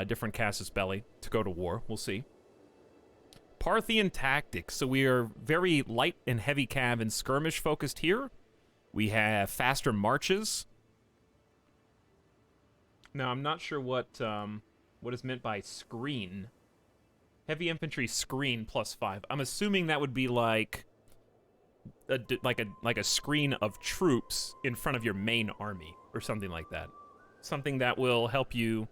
different casus belli to go to war. We'll see. Parthian tactics. So we are very light and heavy cav and skirmish focused here. We have faster marches. Now, I'm not sure what is meant by screen. Heavy infantry screen +5. I'm assuming that would be like a screen of troops in front of your main army or something like that. Something that will help you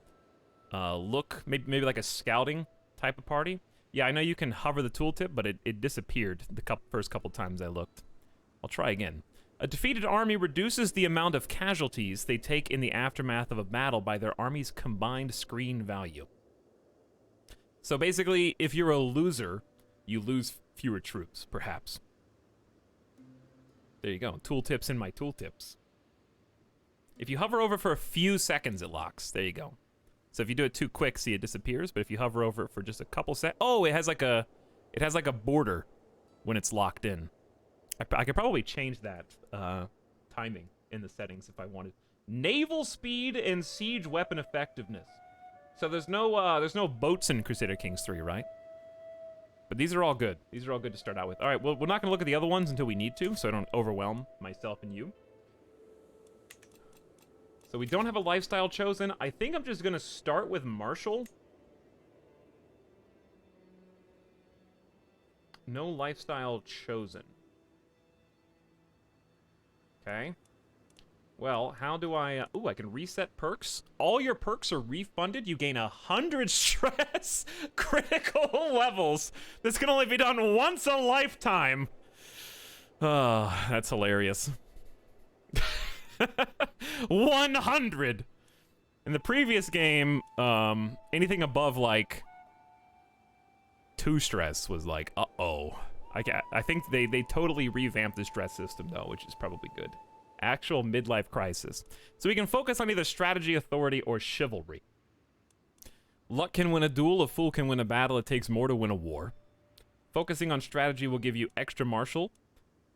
look maybe like a scouting type of party. Yeah, I know you can hover the tooltip, but it disappeared the first couple times I looked. I'll try again. A defeated army reduces the amount of casualties they take in the aftermath of a battle by their army's combined screen value. So basically, if you're a loser, you lose fewer troops, perhaps. There you go. Tooltips in my tooltips. If you hover over for a few seconds, it locks. There you go. So if you do it too quick, see, it disappears. But if you hover over it for just a couple seconds... Oh, it has like a border when it's locked in. I could probably change that timing in the settings if I wanted. Naval speed and siege weapon effectiveness. So there's no boats in Crusader Kings 3, right? But these are all good. These are all good to start out with. All right, well, we're not going to look at the other ones until we need to, so I don't overwhelm myself and you. So we don't have a lifestyle chosen. I think I'm just going to start with Martial. No lifestyle chosen. Okay. Well, how do I... Ooh, I can reset perks. All your perks are refunded. You gain 100 stress critical levels. This can only be done once a lifetime. Oh, that's hilarious. 100! In the previous game, anything above, like, 2 stress was like, uh-oh. I think they totally revamped the stress system, though, which is probably good. Actual midlife crisis. So we can focus on either strategy, authority, or chivalry. Luck can win a duel, a fool can win a battle, it takes more to win a war. Focusing on strategy will give you extra martial,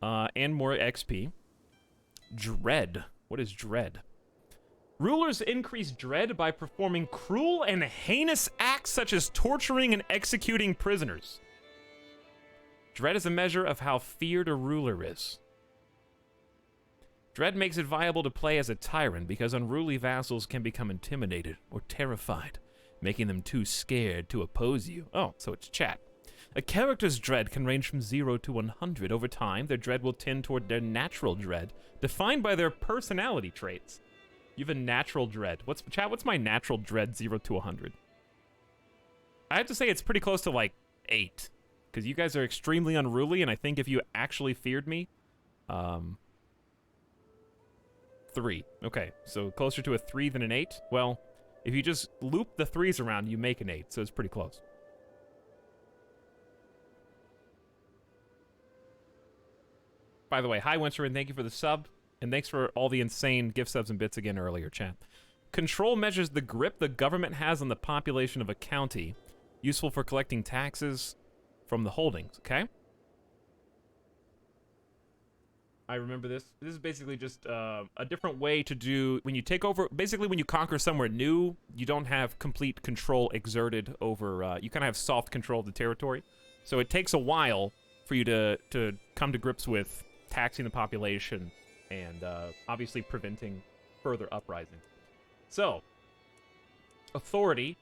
and more XP. Dread. What is dread? Rulers increase dread by performing cruel and heinous acts such as torturing and executing prisoners. Dread is a measure of how feared a ruler is. Dread makes it viable to play as a tyrant because unruly vassals can become intimidated or terrified, making them too scared to oppose you. Oh, so it's chat. A character's dread can range from 0 to 100. Over time, their dread will tend toward their natural dread, defined by their personality traits. You have a natural dread. What's my natural dread 0 to 100? I have to say it's pretty close to like 8. Because you guys are extremely unruly, and I think if you actually feared me, 3. Okay, so closer to a 3 than an 8. Well, if you just loop the 3s around, you make an 8, so it's pretty close. By the way, hi Winterman, thank you for the sub, and thanks for all the insane gift subs and bits again earlier, chat. Control measures the grip the government has on the population of a county, useful for collecting taxes from the holdings, okay? I remember this. This is basically just a different way to do... When you take over... Basically, when you conquer somewhere new, you don't have complete control exerted over... you kind of have soft control of the territory. So it takes a while for you to come to grips with taxing the population and obviously preventing further uprising. So, authority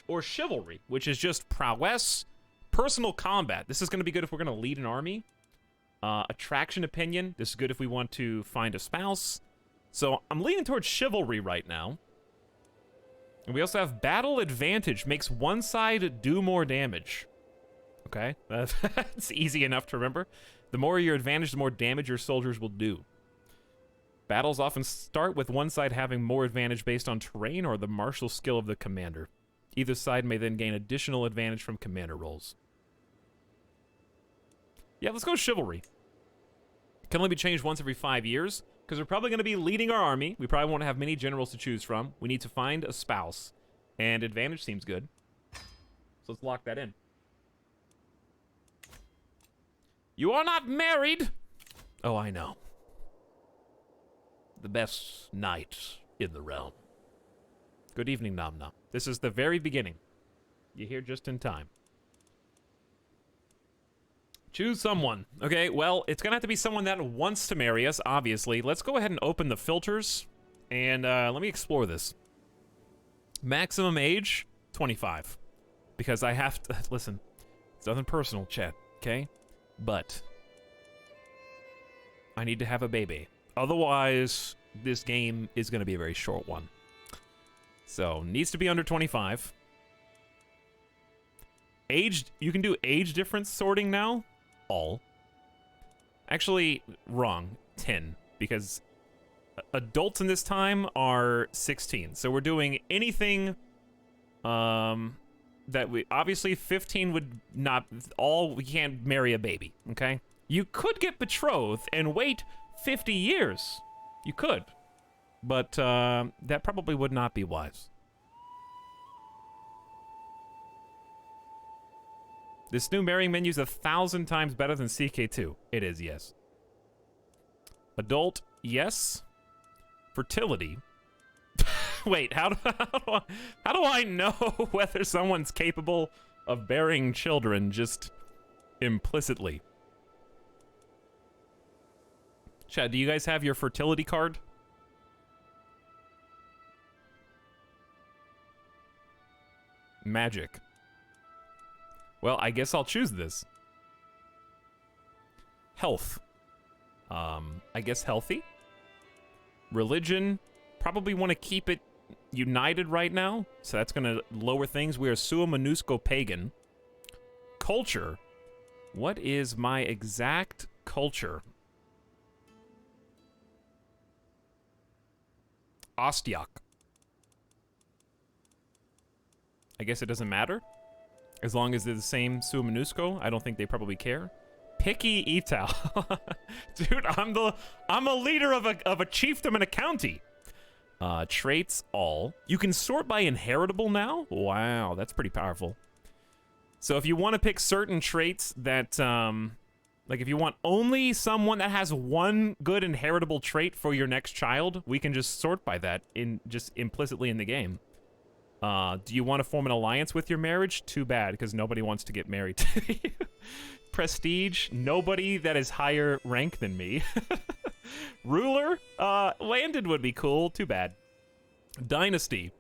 or chivalry, which is just prowess, personal combat. This is going to be good if we're going to lead an army. Attraction opinion. This is good if we want to find a spouse. So I'm leaning towards chivalry right now. And we also have battle advantage. Makes one side do more damage. Okay, that's easy enough to remember. The more your advantage, the more damage your soldiers will do. Battles often start with one side having more advantage based on terrain or the martial skill of the commander. Either side may then gain additional advantage from commander rolls. Yeah, let's go chivalry. Can only be changed once every 5 years, because we're probably going to be leading our army. We probably won't have many generals to choose from. We need to find a spouse, and advantage seems good. So let's lock that in. You are not married! Oh, I know. The best knight in the realm. Good evening, Nom Nom. This is the very beginning. You're here just in time. Choose someone. Okay, well, it's gonna have to be someone that wants to marry us, obviously. Let's go ahead and open the filters, and let me explore this. Maximum age, 25. Because I have to, listen, it's nothing personal, chat, okay? But I need to have a baby. Otherwise, this game is gonna be a very short one. So, needs to be under 25. Age, you can do age difference sorting now. All. Actually, wrong. 10. Because adults in this time are 16. So we're doing anything that we... Obviously, 15 would not... We can't marry a baby, okay? You could get betrothed and wait 50 years. You could. But that probably would not be wise. This new marrying menu is 1,000 times better than CK2. It is, yes. Adult, yes. Fertility. Wait, how do I know whether someone's capable of bearing children just implicitly? Chad, do you guys have your fertility card? Magic. Well, I guess I'll choose this. Health. I guess healthy. Religion. Probably want to keep it united right now. So that's going to lower things. We are sua minusco pagan. Culture. What is my exact culture? Ostiak. I guess it doesn't matter. As long as they're the same sua minusco, I don't think they probably care. Picky Etal. Dude, I'm a leader of a chiefdom in a county. Traits all. You can sort by inheritable now? Wow, that's pretty powerful. So if you want to pick certain traits that, like if you want only someone that has one good inheritable trait for your next child, we can just sort by that just implicitly in the game. Do you want to form an alliance with your marriage? Too bad, because nobody wants to get married to you. Prestige, nobody that is higher rank than me. Ruler, landed would be cool, too bad. Dynasty,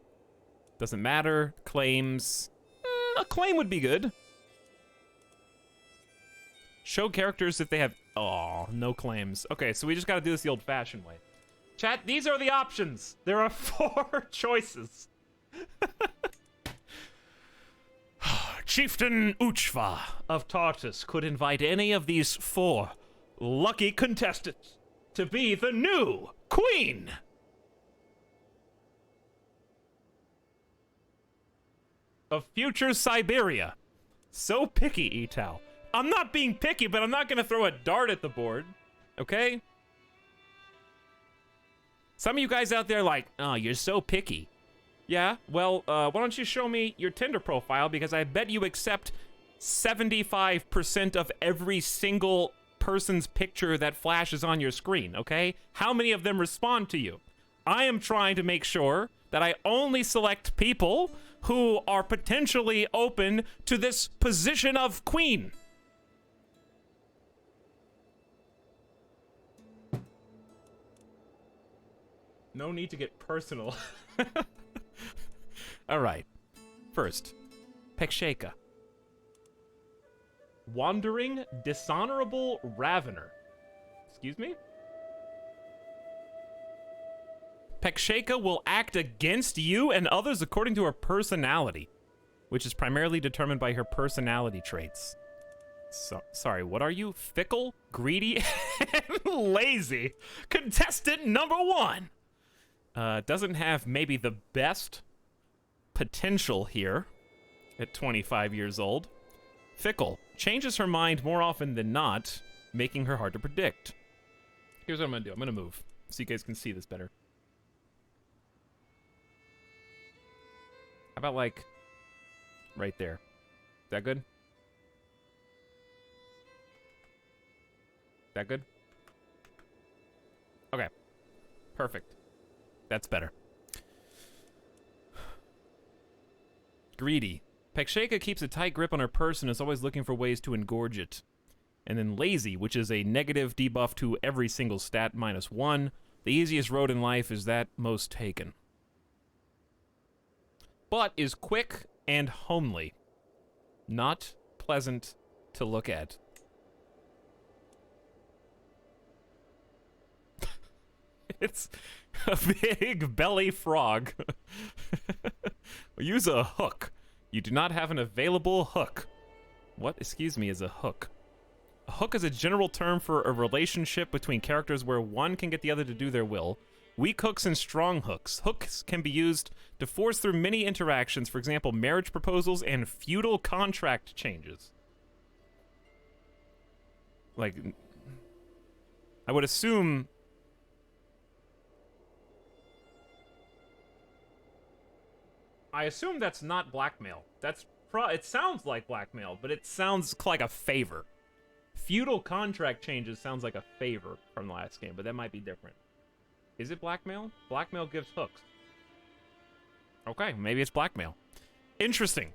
doesn't matter. Claims, a claim would be good. Show characters if they have, oh, no claims. Okay, so we just gotta do this the old-fashioned way. Chat, these are the options. There are 4 choices. Chieftain Uchva of Tartus could invite any of these 4 lucky contestants to be the new queen. Of future Siberia. So picky, Etal. I'm not being picky, but I'm not gonna throw a dart at the board. Okay? Some of you guys out there like, oh, you're so picky. Yeah, well, why don't you show me your Tinder profile, because I bet you accept 75% of every single person's picture that flashes on your screen, okay? How many of them respond to you? I am trying to make sure that I only select people who are potentially open to this position of queen. No need to get personal. All right. First, Peksheka. Wandering, dishonorable ravener. Excuse me? Peksheka will act against you and others according to her personality, which is primarily determined by her personality traits. So, sorry, what are you? Fickle, greedy, and lazy. Contestant number 1. Doesn't have maybe the best potential here at 25 years old. Fickle. Changes her mind more often than not, making her hard to predict. Here's what I'm gonna do. I'm gonna move so you guys can see this better. How about, like, right there? Is that good? That good? Okay. Perfect. That's better. Greedy. Peksheka keeps a tight grip on her purse and is always looking for ways to engorge it. And then lazy, which is a negative debuff to every single stat -1. The easiest road in life is that most taken. But is quick and homely. Not pleasant to look at. It's a big belly frog. Use a hook. You do not have an available hook. What, excuse me, is a hook? A hook is a general term for a relationship between characters where one can get the other to do their will. Weak hooks and strong hooks. Hooks can be used to force through many interactions, for example, marriage proposals and feudal contract changes. Like, I would assume... I assume that's not blackmail. It sounds like blackmail, but it sounds like a favor. Feudal contract changes sounds like a favor from the last game, but that might be different. Is it blackmail? Blackmail gives hooks. Okay, maybe it's blackmail. Interesting.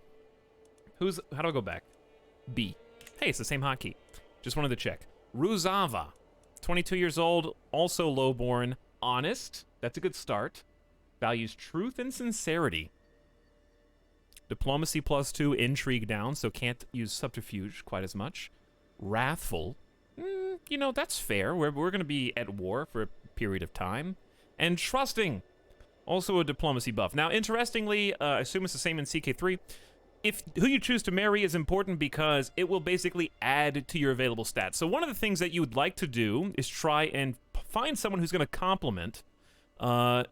How do I go back? B. Hey, it's the same hotkey. Just wanted to check. Ruzava. 22 years old, also lowborn. Honest. That's a good start. Values truth and sincerity. Diplomacy +2, intrigue down, so can't use subterfuge quite as much. Wrathful. You know, that's fair. We're going to be at war for a period of time. And trusting. Also a diplomacy buff. Now, interestingly, I assume it's the same in CK3. Who you choose to marry is important because it will basically add to your available stats. So one of the things that you would like to do is try and find someone who's going to complement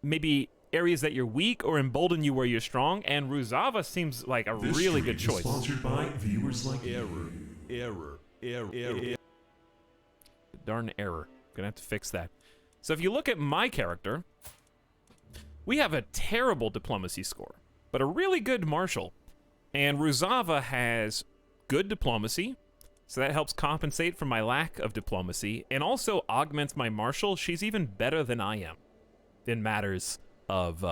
maybe areas that you're weak or embolden you where you're strong, and Ruzava seems like a really good choice. Sponsored by viewers like Error. Darn error. Gonna have to fix that. So if you look at my character, we have a terrible diplomacy score, but a really good martial. And Ruzava has good diplomacy, so that helps compensate for my lack of diplomacy, and also augments my martial. She's even better than I am in matters of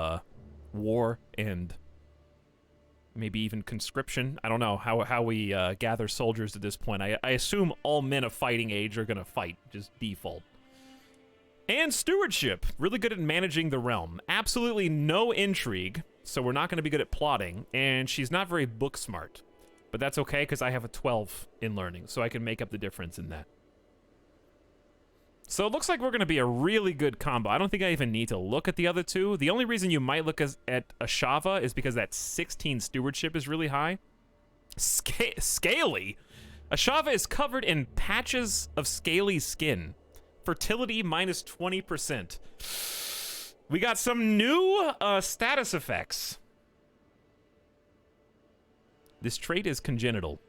war and maybe even conscription. I don't know how we gather soldiers at this point. I assume all men of fighting age are going to fight, just default. And stewardship, really good at managing the realm. Absolutely no intrigue, so we're not going to be good at plotting. And she's not very book smart, but that's okay because I have a 12 in learning, so I can make up the difference in that. So it looks like we're going to be a really good combo. I don't think I even need to look at the other two. The only reason you might look at Ashava is because that 16 stewardship is really high. Scaly. Ashava is covered in patches of scaly skin. Fertility -20%. We got some new status effects. This trait is congenital.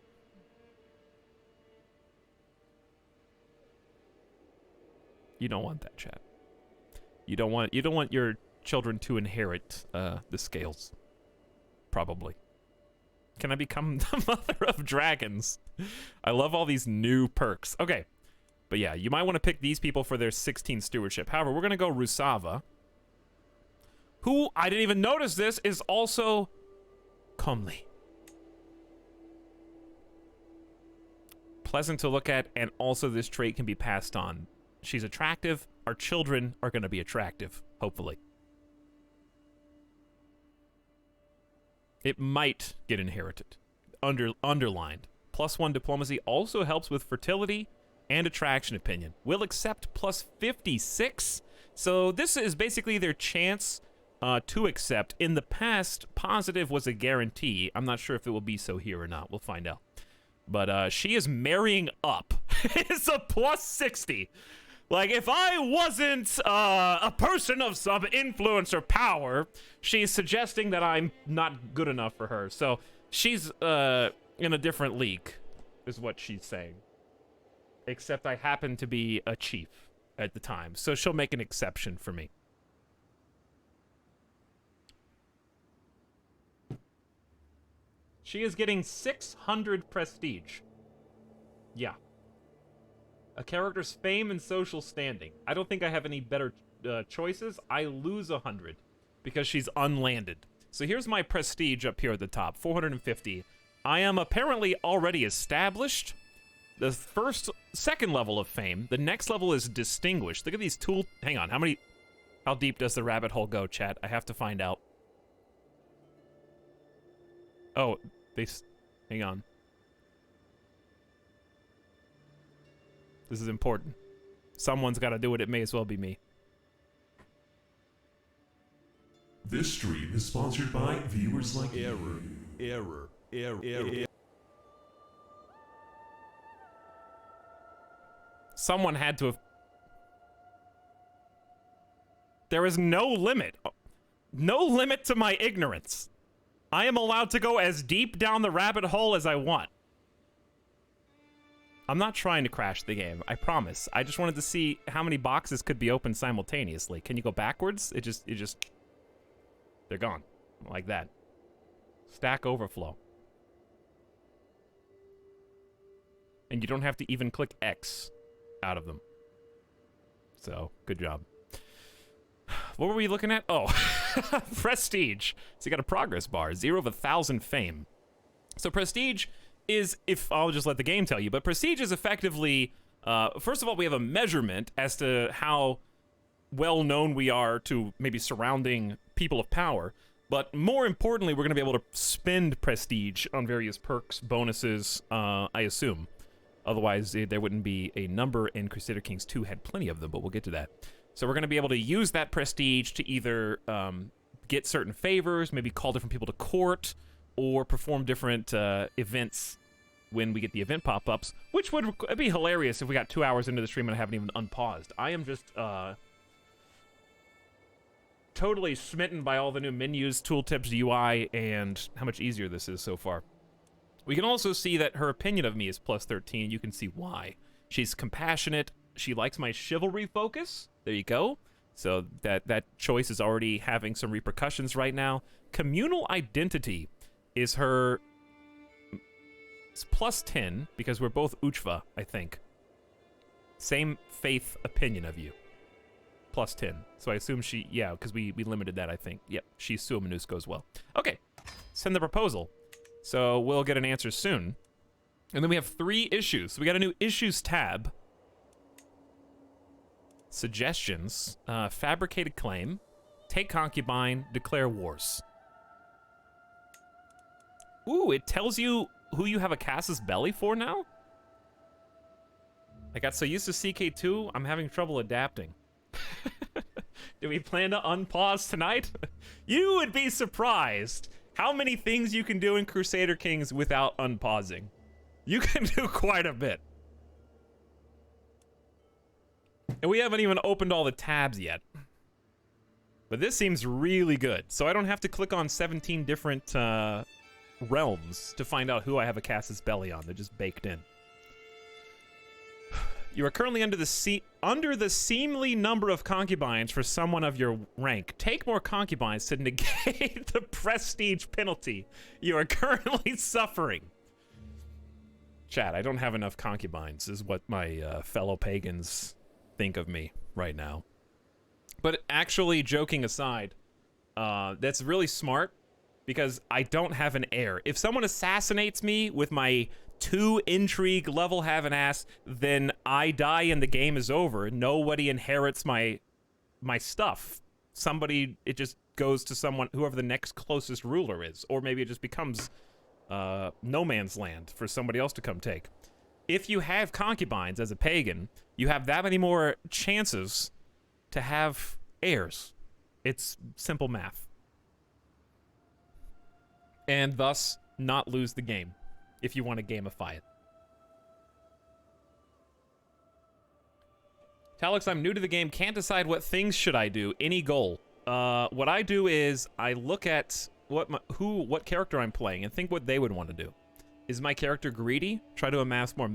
You don't want that, chat. You don't want your children to inherit the scales. Probably. Can I become the mother of dragons? I love all these new perks. Okay. But yeah, you might want to pick these people for their 16 stewardship. However, we're going to go Rusava, who, I didn't even notice this, is also comely. Pleasant to look at, and also this trait can be passed on. She's attractive. Our children are going to be attractive, hopefully. It might get inherited. Underlined. +1 diplomacy also helps with fertility and attraction opinion. Will accept +56. So this is basically their chance to accept. In the past, positive was a guarantee. I'm not sure if it will be so here or not. We'll find out. But she is marrying up. It's a +60. Like, if I wasn't a person of some influence or power, she's suggesting that I'm not good enough for her. So she's in a different league, is what she's saying. Except I happen to be a chief at the time, so she'll make an exception for me. She is getting 600 prestige. Yeah. A character's fame and social standing. I don't think I have any better choices. I lose 100 because she's unlanded. So here's my prestige up here at the top, 450. I am apparently already established. The second level of fame. The next level is distinguished. Look at these tool. Hang on, how deep does the rabbit hole go, chat? I have to find out. Oh, hang on. This is important. Someone's got to do it. It may as well be me. This stream is sponsored by viewers like Error. Someone had to have... There is no limit. No limit to my ignorance. I am allowed to go as deep down the rabbit hole as I want. I'm not trying to crash the game, I promise. I just wanted to see how many boxes could be opened simultaneously. Can you go backwards? It just... They're gone. Like that. Stack overflow. And you don't have to even click X out of them. So, good job. What were we looking at? Oh, prestige. So you got a progress bar, 0 of 1,000 fame. So prestige is, if I'll just let the game tell you, but prestige is effectively, first of all, we have a measurement as to how well known we are to maybe surrounding people of power. But more importantly, we're going to be able to spend prestige on various perks, bonuses, I assume. Otherwise, there wouldn't be a number, and Crusader Kings 2 had plenty of them, but we'll get to that. So we're going to be able to use that prestige to either get certain favors, maybe call different people to court, or perform different events when we get the event pop-ups, which would be hilarious if we got 2 hours into the stream and I haven't even unpaused. I am just totally smitten by all the new menus, tooltips, UI, and how much easier this is so far. We can also see that her opinion of me is +13. You can see why. She's compassionate. She likes my chivalry focus. There you go. So that choice is already having some repercussions right now. Communal identity is her... It's +10, because we're both Uchva, I think. Same faith opinion of you. +10. So I assume she... Yeah, because we limited that, I think. Yep, she's Suamanusko as well. Okay, send the proposal. So we'll get an answer soon. And then we have 3 issues. So we got a new issues tab. Suggestions. Fabricated claim. Take concubine. Declare wars. Ooh, it tells you who you have a casus belli for now? I got so used to CK2, I'm having trouble adapting. Do we plan to unpause tonight? You would be surprised how many things you can do in Crusader Kings without unpausing. You can do quite a bit. And we haven't even opened all the tabs yet. But this seems really good. So I don't have to click on 17 different realms to find out who I have a casus belli on. They're just baked in. You are currently under the seemly number of concubines for someone of your rank. Take more concubines to negate the prestige penalty you are currently suffering. Chat, I don't have enough concubines, is what my fellow pagans think of me right now. But actually, joking aside, that's really smart because I don't have an heir. If someone assassinates me with my 2 intrigue level have an ass, then I die and the game is over. Nobody inherits my stuff. It just goes to someone, whoever the next closest ruler is, or maybe it just becomes no man's land for somebody else to come take. If you have concubines as a pagan, you have that many more chances to have heirs. It's simple math. And thus, not lose the game, if you want to gamify it. Etalyx, I'm new to the game, can't decide what things should I do, any goal. What I do is, I look at what character I'm playing and think what they would want to do. Is my character greedy? Try to amass more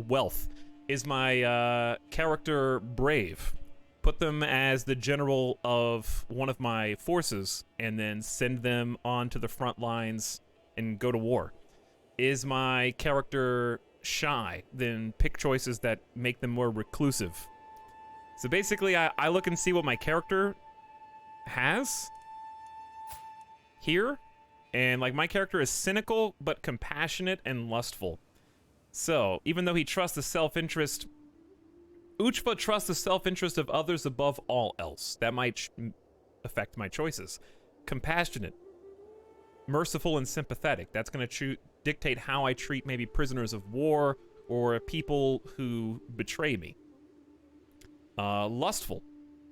wealth. Is my character brave? Put them as the general of one of my forces and then send them on to the front lines and go to war. Is my character shy? Then pick choices that make them more reclusive. So basically, I look and see what my character has. here, and like my character is cynical but compassionate and lustful. So even though he trusts the self-interest, Uchva trusts the self-interest of others above all else. That might affect my choices. Compassionate, merciful, and sympathetic. That's going to dictate how I treat maybe prisoners of war or people who betray me. Lustful.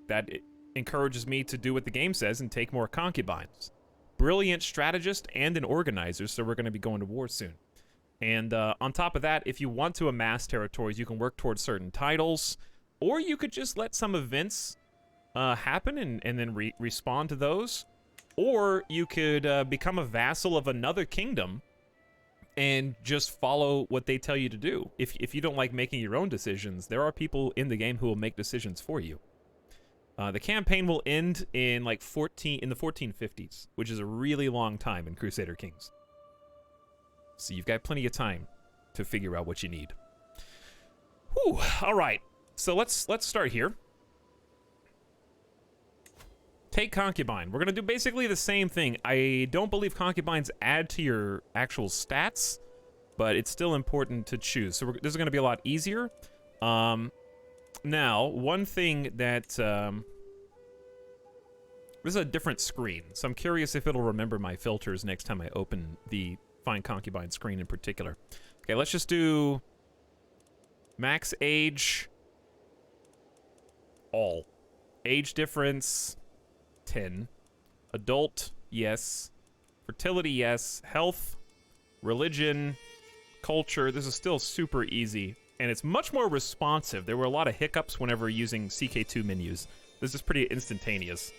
That encourages me to do what the game says and take more concubines. Brilliant strategist and an organizer, so we're going to be going to war soon. And on top of that, if you want to amass territories, you can work towards certain titles, or you could just let some events happen and then respond to those. Or you could become a vassal of another kingdom and just follow what they tell you to do. If you don't like making your own decisions, there are people in the game who will make decisions for you. The campaign will end in like in the 1450s, which is a really long time in Crusader Kings. So you've got plenty of time to figure out what you need. Whew, all right. So let's start here. Take concubine. We're gonna do basically the same thing. I don't believe concubines add to your actual stats, but it's still important to choose. So this is gonna be a lot easier. Now, one thing that this is a different screen, so I'm curious if it'll remember my filters next time I open the Find Concubine screen in particular. Okay, let's just do max age, all. Age difference, 10. Adult, yes. Fertility, yes. Health, religion, culture. This is still super easy, and it's much more responsive. There were a lot of hiccups whenever using CK2 menus. This is pretty instantaneous.